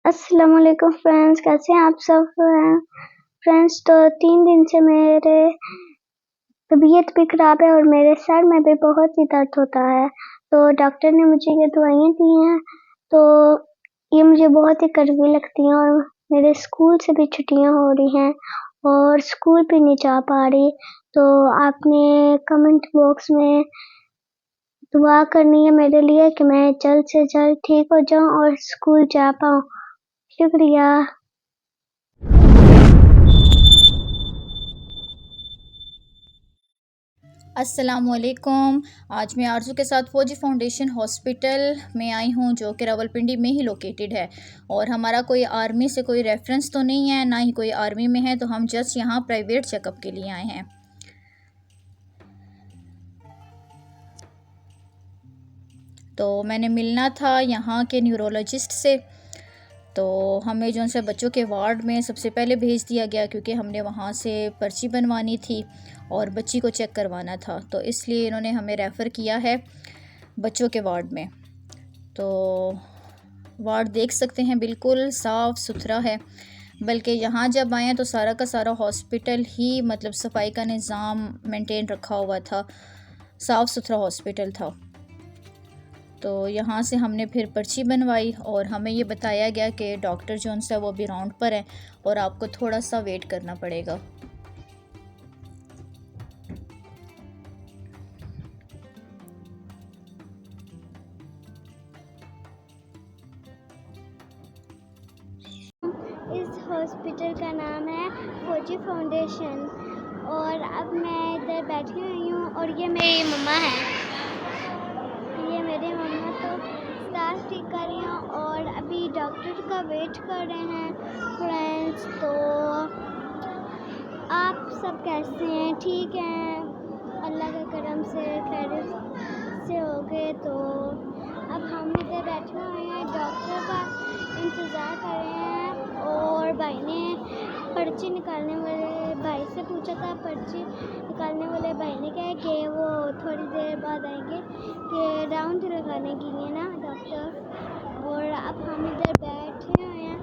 अस्सलाम वालेकुम फ्रेंड्स, कैसे हैं आप सब फ्रेंड्स। तो 3 दिन से मेरे तबीयत भी ख़राब है और मेरे सर में भी बहुत ही दर्द होता है। तो डॉक्टर ने मुझे ये दवाइयाँ दी हैं, तो ये मुझे बहुत ही कड़वी लगती हैं और मेरे स्कूल से भी छुट्टियाँ हो रही हैं और स्कूल भी नहीं जा पा रही। तो आपने कमेंट बॉक्स में दुआ करनी है मेरे लिए कि मैं जल्द से जल्द ठीक हो जाऊँ और स्कूल जा पाऊँ। शुक्रिया। अस्सलामुअलैकुम। आज मैं आरज़ू के साथ फौजी फाउंडेशन हॉस्पिटल में आई हूँ, जो कि रावलपिंडी में ही लोकेटेड है। और हमारा कोई आर्मी से कोई रेफरेंस तो नहीं है, ना ही कोई आर्मी में है, तो हम जस्ट यहाँ प्राइवेट चेकअप के लिए आए हैं। तो मैंने मिलना था यहाँ के न्यूरोलॉजिस्ट से। तो हमें जो है बच्चों के वार्ड में सबसे पहले भेज दिया गया, क्योंकि हमने वहाँ से पर्ची बनवानी थी और बच्ची को चेक करवाना था। तो इसलिए इन्होंने हमें रेफ़र किया है बच्चों के वार्ड में। तो वार्ड देख सकते हैं, बिल्कुल साफ़ सुथरा है। बल्कि यहाँ जब आए तो सारा का सारा हॉस्पिटल ही मतलब सफाई का निज़ाम मेंटेन रखा हुआ था, साफ़ सुथरा हॉस्पिटल था। तो यहाँ से हमने फिर पर्ची बनवाई और हमें ये बताया गया कि डॉक्टर जो है वो अभी राउंड पर हैं और आपको थोड़ा सा वेट करना पड़ेगा। इस हॉस्पिटल का नाम है फौजी फाउंडेशन और अब मैं इधर बैठी हुई हूँ और ये मेरी मम्मा है। ये मेरी मम्मा तो सांस ठीक कर रही हैं और अभी डॉक्टर का वेट कर रहे हैं फ्रेंड्स। तो आप सब कैसे हैं? ठीक हैं? अल्लाह के करम से खैरियत से हो गए। तो अब हम इधर बैठे हुए हैं, डॉक्टर का इंतज़ार कर रहे हैं और भाई ने पर्ची निकालने वाले भाई से पूछा था। पर्ची निकालने वाले भाई ने कहा कि वो थोड़ी देर बाद आएंगे कि राउंड लगाने के लिए ना डॉक्टर। और अब हम इधर बैठे हुए हैं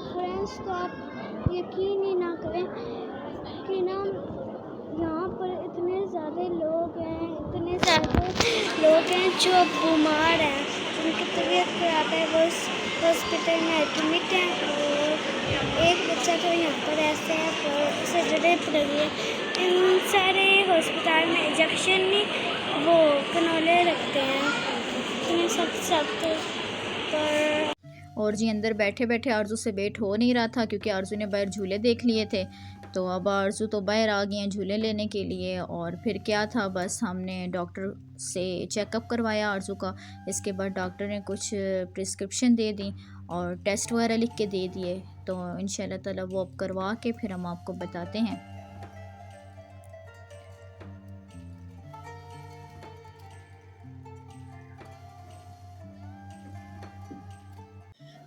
फ्रेंड्स। तो आप यकीन ही ना करें कि ना यहाँ पर इतने ज़्यादा लोग हैं जो बीमार हैं, उनकी तबीयत ख़राब है, वो हॉस्पिटल में एडमिट हैं। और एक बच्चा तो यहाँ पर ऐसा है पर उसे ड्रिप लगी है। इन सारे हॉस्पिटल में इंजेक्शन नहीं, वो कनोले रखते हैं इतने सख्त पर। और जी अंदर बैठे बैठे आरजू से वेट हो नहीं रहा था, क्योंकि आरजू ने बाहर झूले देख लिए थे। तो अब आरजू तो बाहर आ गई हैं झूले लेने के लिए। और फिर क्या था, बस हमने डॉक्टर से चेकअप करवाया आरजू का। इसके बाद डॉक्टर ने कुछ प्रिस्क्रिप्शन दे दी और टेस्ट वगैरह लिख के दे दिए। तो इंशाल्लाह ताला वो अब करवा के फिर हम आपको बताते हैं।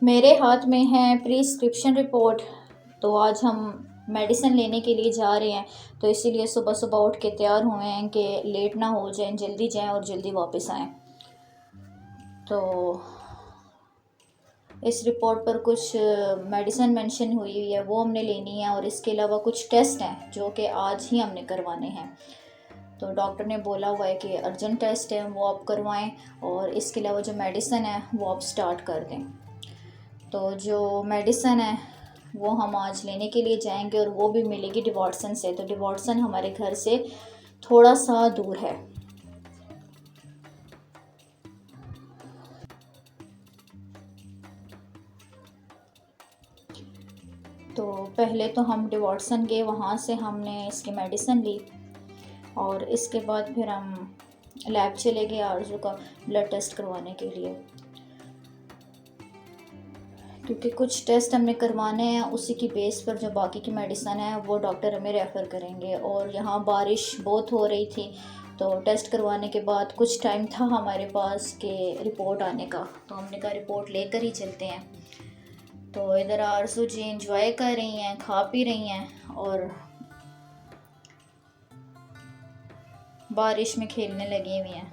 मेरे हाथ में है प्रिस्क्रिप्शन रिपोर्ट। तो आज हम मेडिसिन लेने के लिए जा रहे हैं, तो इसीलिए सुबह सुबह उठ के तैयार हुए हैं कि लेट ना हो जाए, जल्दी जाएं और जल्दी वापस आएं। तो इस रिपोर्ट पर कुछ मेडिसिन मेंशन हुई है, वो हमने लेनी है। और इसके अलावा कुछ टेस्ट हैं जो कि आज ही हमने करवाने हैं। तो डॉक्टर ने बोला हुआ है कि अर्जेंट टेस्ट है, वो आप करवाएं। और इसके अलावा जो मेडिसिन है वो आप स्टार्ट कर दें। तो जो मेडिसिन है वो हम आज लेने के लिए जाएंगे और वो भी मिलेगी डिवॉर्सन से। तो डिवॉर्सन हमारे घर से थोड़ा सा दूर है। तो पहले तो हम डिवॉर्सन गए, वहाँ से हमने इसकी मेडिसिन ली और इसके बाद फिर हम लैब चले गए आरजू का ब्लड टेस्ट करवाने के लिए, क्योंकि कुछ टेस्ट हमने करवाने हैं। उसी की बेस पर जो बाकी की मेडिसिन है वो डॉक्टर हमें रेफ़र करेंगे। और यहाँ बारिश बहुत हो रही थी, तो टेस्ट करवाने के बाद कुछ टाइम था हमारे पास कि रिपोर्ट आने का, तो हमने कहा रिपोर्ट लेकर ही चलते हैं। तो इधर आरजू जी इंजॉय कर रही हैं, खा पी रही हैं और बारिश में खेलने लगी हुई हैं।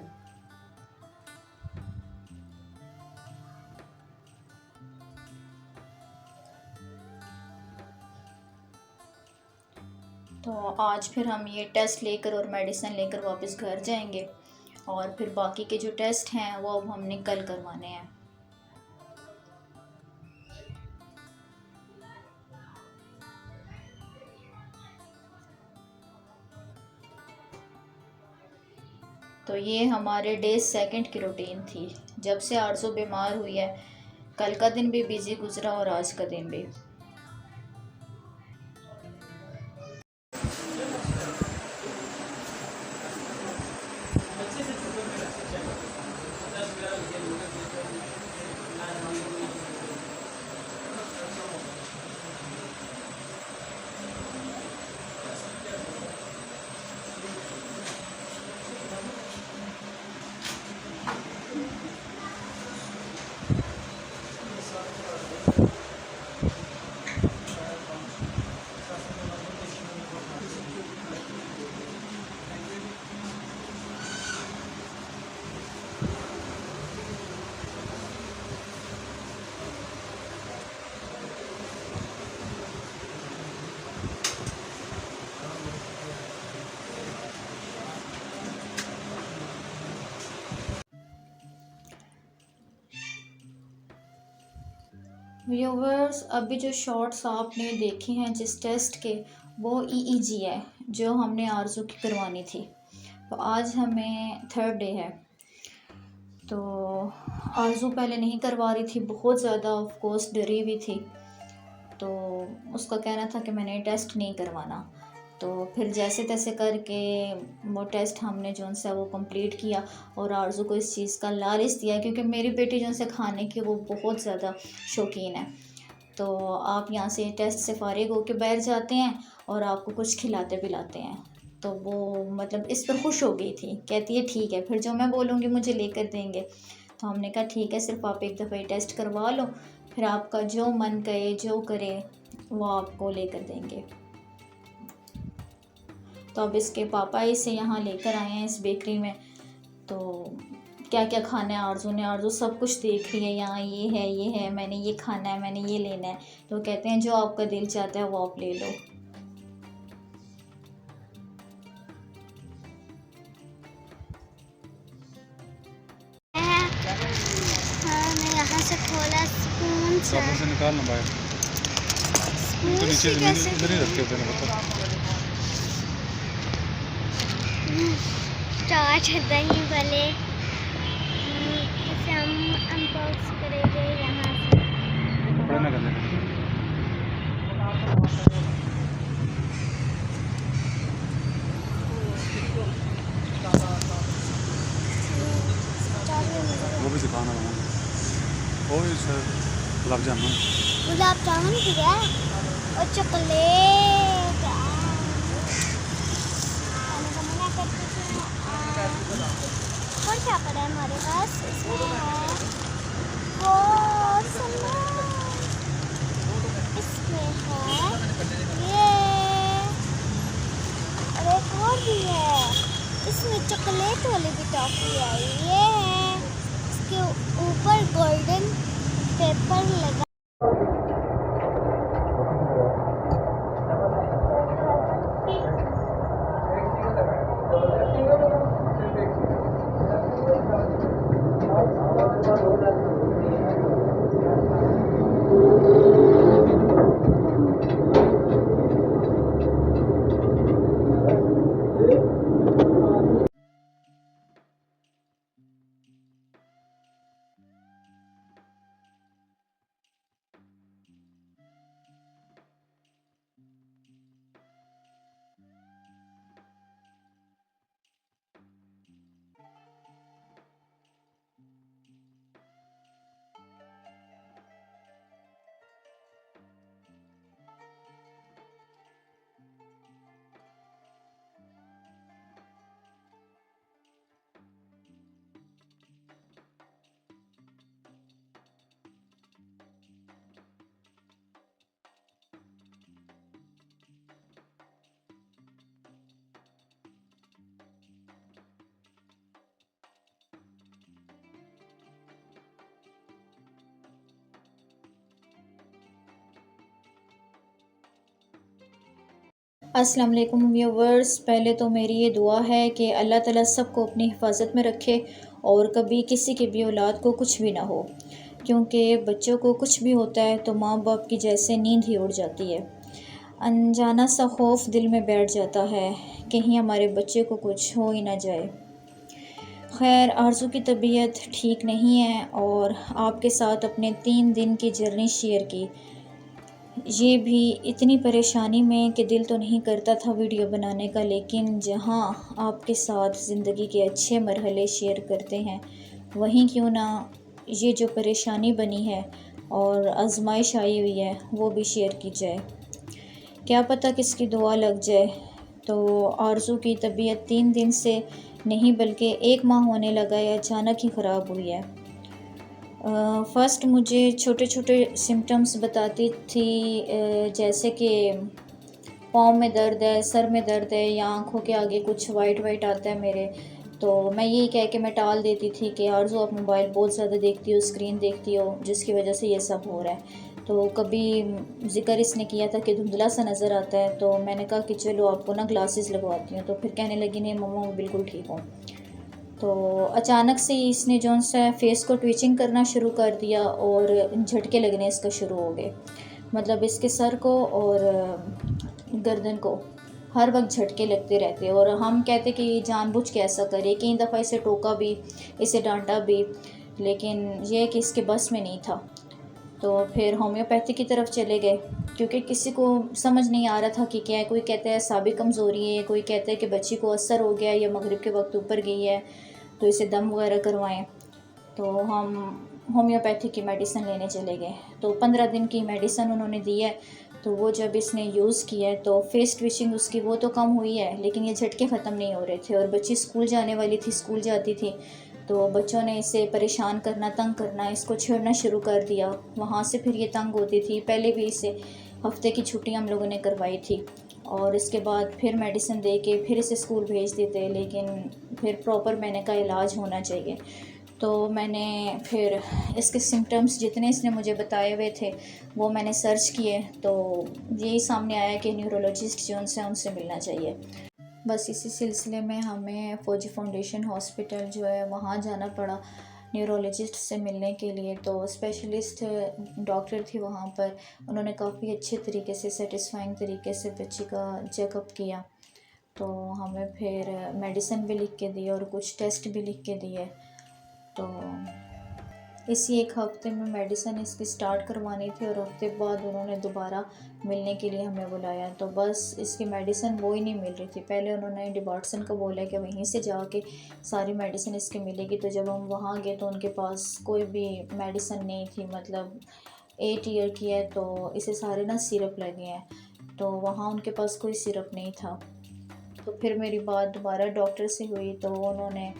तो आज फिर हम ये टेस्ट लेकर और मेडिसिन लेकर वापस घर जाएंगे और फिर बाकी के जो टेस्ट हैं वो अब हमने कल करवाने हैं। तो ये हमारे डे सेकंड की रूटीन थी जब से आरज़ू बीमार हुई है। कल का दिन भी बिजी गुजरा और आज का दिन भी। व्यूवर्स, अभी जो शॉर्ट्स आपने देखे हैं जिस टेस्ट के, वो ईईजी है जो हमने आरज़ू की करवानी थी। तो आज हमें थर्ड डे है। तो आरज़ू पहले नहीं करवा रही थी, बहुत ज़्यादा ऑफ कोर्स डरी हुई थी। तो उसका कहना था कि मैंने टेस्ट नहीं करवाना। तो फिर जैसे तैसे करके वो टेस्ट हमने जो सा वो कंप्लीट किया और आरज़ू को इस चीज़ का लालच दिया क्योंकि मेरी बेटी जो से खाने की वो बहुत ज़्यादा शौकीन है। तो आप यहाँ से टेस्ट से फारिग होकर बैठ जाते हैं और आपको कुछ खिलाते पिलाते हैं। तो वो मतलब इस पर खुश हो गई थी, कहती है ठीक है, फिर जो मैं बोलूँगी मुझे लेकर देंगे। तो हमने कहा ठीक है, सिर्फ आप एक दफ़ा ये टेस्ट करवा लो, फिर आपका जो मन करे जो करे वो आपको लेकर देंगे। तो अब इसके पापा इसे यहाँ लेकर आए हैं इस बेकरी में। तो क्या क्या खाना है आरज़ू ने, आरज़ू सब कुछ देख रही है, यहाँ ये है, मैंने ये खाना है, मैंने ये लेना है। तो कहते हैं जो आपका दिल चाहता है वो आप ले लो। मैंने यहाँ से खोला स्पून से निकालना बाहर। स्पून तो नीचे से कैसे इधर ही रखे थे ना, पता। चाट दही भले इसे हम अनबॉक्स करेंगे यहाँ से। कपड़े ना करने का। वो भी सिखाना है। वो भी सर गुलाब जामुन भी है और चॉकलेट। और क्या पड़ा है हमारे पास, इसमें है वो इसमें है ये, और एक और भी है, इसमें चॉकलेट वाली भी टॉफी है। ये है, इसके ऊपर गोल्डन पेपर लगा। अस्सलाम वालेकुम व्यूवर्स, पहले तो मेरी ये दुआ है कि अल्लाह ताला सबको अपनी हिफाजत में रखे और कभी किसी की भी औलाद को कुछ भी ना हो, क्योंकि बच्चों को कुछ भी होता है तो माँ बाप की जैसे नींद ही उड़ जाती है। अनजाना सा खौफ दिल में बैठ जाता है, कहीं हमारे बच्चे को कुछ हो ही ना जाए। खैर, आरज़ू की तबीयत ठीक नहीं है और आपके साथ अपने 3 दिन की जर्नी शेयर की। ये भी इतनी परेशानी में कि दिल तो नहीं करता था वीडियो बनाने का, लेकिन जहाँ आपके साथ ज़िंदगी के अच्छे मरहले शेयर करते हैं, वहीं क्यों ना ये जो परेशानी बनी है और आजमाइश आई हुई है वो भी शेयर की जाए। क्या पता किसकी दुआ लग जाए। तो आरज़ू की तबीयत 3 दिन से नहीं बल्कि 1 माह होने लगा है, अचानक ही ख़राब हुई है। फ़र्स्ट मुझे छोटे छोटे सिम्टम्स बताती थी, जैसे कि पाँव में दर्द है, सर में दर्द है या आँखों के आगे कुछ वाइट वाइट आता है मेरे। तो मैं यही कह के मैं टाल देती थी कि आरज़ू आप मोबाइल बहुत ज़्यादा देखती हो, स्क्रीन देखती हो, जिसकी वजह से ये सब हो रहा है। तो कभी ज़िक्र इसने किया था कि धुंधला सा नज़र आता है, तो मैंने कहा कि चलो आपको ना ग्लासेस लगवाती हूँ। तो फिर कहने लगी नहीं मम्मा मैं बिल्कुल ठीक हूँ। तो अचानक से ही इसने जौन सा फेस को ट्विचिंग करना शुरू कर दिया और झटके लगने इसका शुरू हो गए। मतलब इसके सर को और गर्दन को हर वक्त झटके लगते रहते और हम कहते कि ये जानबूझ के ऐसा करे। कई दफ़ा इसे टोका भी, इसे डांटा भी, लेकिन ये कि इसके बस में नहीं था। तो फिर होम्योपैथी की तरफ चले गए, क्योंकि किसी को समझ नहीं आ रहा था कि क्या है। कोई कहता है साबिक कमज़ोरी है, कोई कहता है कि बच्ची को असर हो गया या मगरिब के वक्त ऊपर गई है तो इसे दम वगैरह करवाएं। तो हम होम्योपैथी की मेडिसिन लेने चले गए। तो 15 दिन की मेडिसिन उन्होंने दी है। तो वो जब इसने यूज़ किया है तो फेस ट्विचिंग उसकी वो तो कम हुई है, लेकिन ये झटके ख़त्म नहीं हो रहे थे। और बच्ची स्कूल जाने वाली थी, स्कूल जाती थी, तो बच्चों ने इसे परेशान करना, तंग करना, इसको छेड़ना शुरू कर दिया। वहाँ से फिर ये तंग होती थी। पहले भी इसे हफ्ते की छुट्टी हम लोगों ने करवाई थी और इसके बाद फिर मेडिसिन दे के फिर इसे स्कूल भेज देते, लेकिन फिर प्रॉपर मैंने कहा इलाज होना चाहिए। तो मैंने फिर इसके सिम्टम्स जितने इसने मुझे बताए हुए थे वो मैंने सर्च किए, तो यही सामने आया कि न्यूरोलॉजिस्ट जो उनसे उनसे मिलना चाहिए। बस इसी सिलसिले में हमें फौजी फाउंडेशन हॉस्पिटल जो है वहाँ जाना पड़ा न्यूरोलॉजिस्ट से मिलने के लिए। तो स्पेशलिस्ट डॉक्टर थी वहाँ पर, उन्होंने काफ़ी अच्छे तरीके से, सेटिस्फाइंग तरीके से बच्ची का चेकअप किया। तो हमें फिर मेडिसिन भी लिख के दी और कुछ टेस्ट भी लिख के दिए। तो इसी 1 हफ़्ते में मेडिसिन इसकी स्टार्ट करवानी थी और हफ्ते बाद उन्होंने दोबारा मिलने के लिए हमें बुलाया। तो बस इसकी मेडिसिन वो ही नहीं मिल रही थी। पहले उन्होंने डिबार्टसन को बोला कि वहीं से जाके सारी मेडिसिन इसकी मिलेगी। तो जब हम वहाँ गए तो उनके पास कोई भी मेडिसिन नहीं थी। मतलब 8 ईयर की है तो इसे सारे ना सिरप लगे हैं, तो वहाँ उनके पास कोई सिरप नहीं था। तो फिर मेरी बात दोबारा डॉक्टर से हुई तो उन्होंने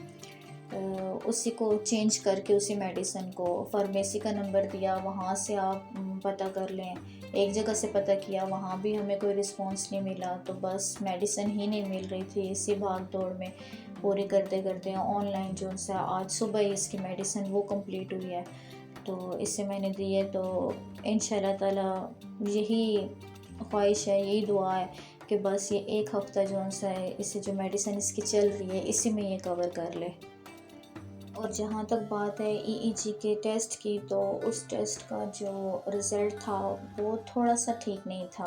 उसी को चेंज करके उसी मेडिसिन को फार्मेसी का नंबर दिया, वहाँ से आप पता कर लें। एक जगह से पता किया, वहाँ भी हमें कोई रिस्पांस नहीं मिला। तो बस मेडिसिन ही नहीं मिल रही थी। इसी भाग दौड़ में पूरी करते करते ऑनलाइन जो सा आज सुबह ही इसकी मेडिसिन वो कंप्लीट हुई है, तो इसे मैंने दी है। तो इंशाल्लाह ताला यही ख्वाहिश है, यही दुआ है कि बस ये 1 हफ़्ता जो सा है इसे जो मेडिसिन इसकी चल रही है इसी में ये कवर कर ले। और जहाँ तक बात है ईईजी के टेस्ट की, तो उस टेस्ट का जो रिज़ल्ट था वो थोड़ा सा ठीक नहीं था।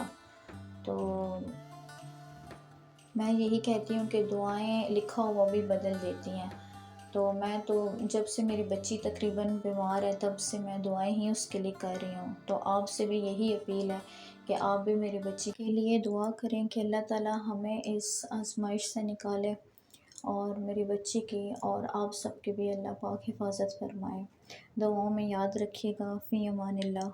तो मैं यही कहती हूँ कि दुआएं लिखा हुआ भी बदल देती हैं। तो मैं तो जब से मेरी बच्ची तकरीबन बीमार है तब से मैं दुआएं ही उसके लिए कर रही हूँ। तो आपसे भी यही अपील है कि आप भी मेरी बच्ची के लिए दुआ करें कि अल्लाह ताला हमें इस आजमाइश से निकाले और मेरी बच्ची की और आप सबकी भी अल्लाह पाक हिफाजत फरमाए। दुआओं में याद रखिएगा। फ़ी अमानिल्लाह।